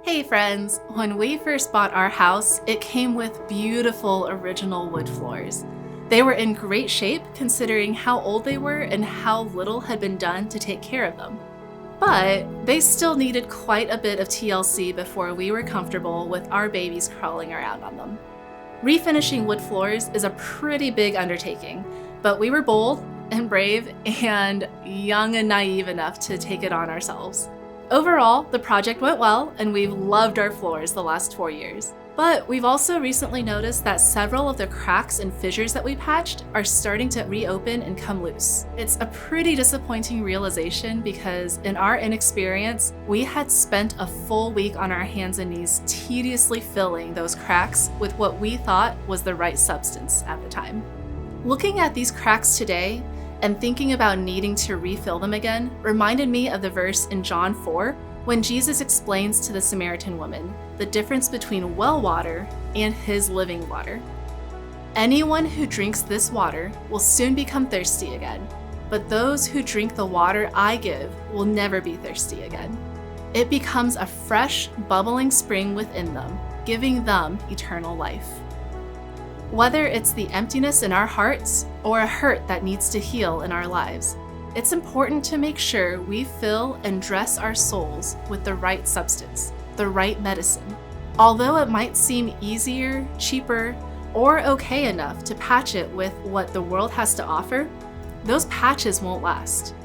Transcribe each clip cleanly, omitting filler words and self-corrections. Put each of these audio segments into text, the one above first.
Hey friends, when we first bought our house, it came with beautiful original wood floors. They were in great shape considering how old they were and how little had been done to take care of them. But they still needed quite a bit of TLC before we were comfortable with our babies crawling around on them. Refinishing wood floors is a pretty big undertaking, but we were bold and brave and young and naive enough to take it on ourselves. Overall, the project went well, and we've loved our floors the last 4 years. But we've also recently noticed that several of the cracks and fissures that we patched are starting to reopen and come loose. It's a pretty disappointing realization because in our inexperience, we had spent a full week on our hands and knees tediously filling those cracks with what we thought was the right substance at the time. Looking at these cracks today, and thinking about needing to refill them again reminded me of the verse in John 4 when Jesus explains to the Samaritan woman the difference between well water and his living water. Anyone who drinks this water will soon become thirsty again, but those who drink the water I give will never be thirsty again. It becomes a fresh, bubbling spring within them, giving them eternal life. Whether it's the emptiness in our hearts or a hurt that needs to heal in our lives, it's important to make sure we fill and dress our souls with the right substance, the right medicine. Although it might seem easier, cheaper, or okay enough to patch it with what the world has to offer, those patches won't last.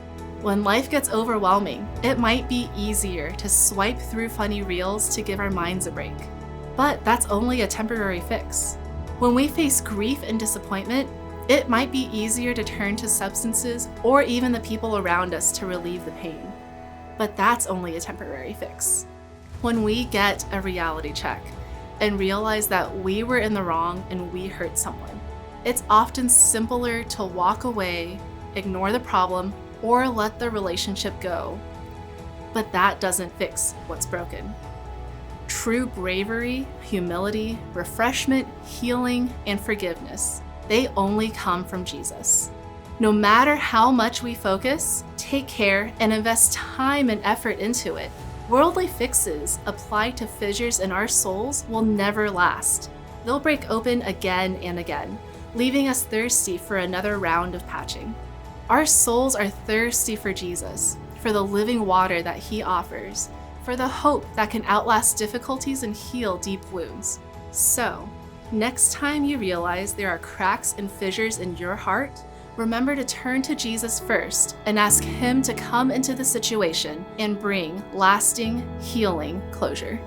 When life gets overwhelming, it might be easier to swipe through funny reels to give our minds a break. But that's only a temporary fix. When we face grief and disappointment, it might be easier to turn to substances or even the people around us to relieve the pain. But that's only a temporary fix. When we get a reality check and realize that we were in the wrong and we hurt someone, it's often simpler to walk away, ignore the problem, or let the relationship go. But that doesn't fix what's broken. True bravery, humility, refreshment, healing, and forgiveness, they only come from Jesus. No matter how much we focus, take care, and invest time and effort into it, worldly fixes applied to fissures in our souls will never last. They'll break open again and again, leaving us thirsty for another round of patching. Our souls are thirsty for Jesus, for the living water that he offers, for the hope that can outlast difficulties and heal deep wounds. So, next time you realize there are cracks and fissures in your heart, remember to turn to Jesus first and ask him to come into the situation and bring lasting, healing closure.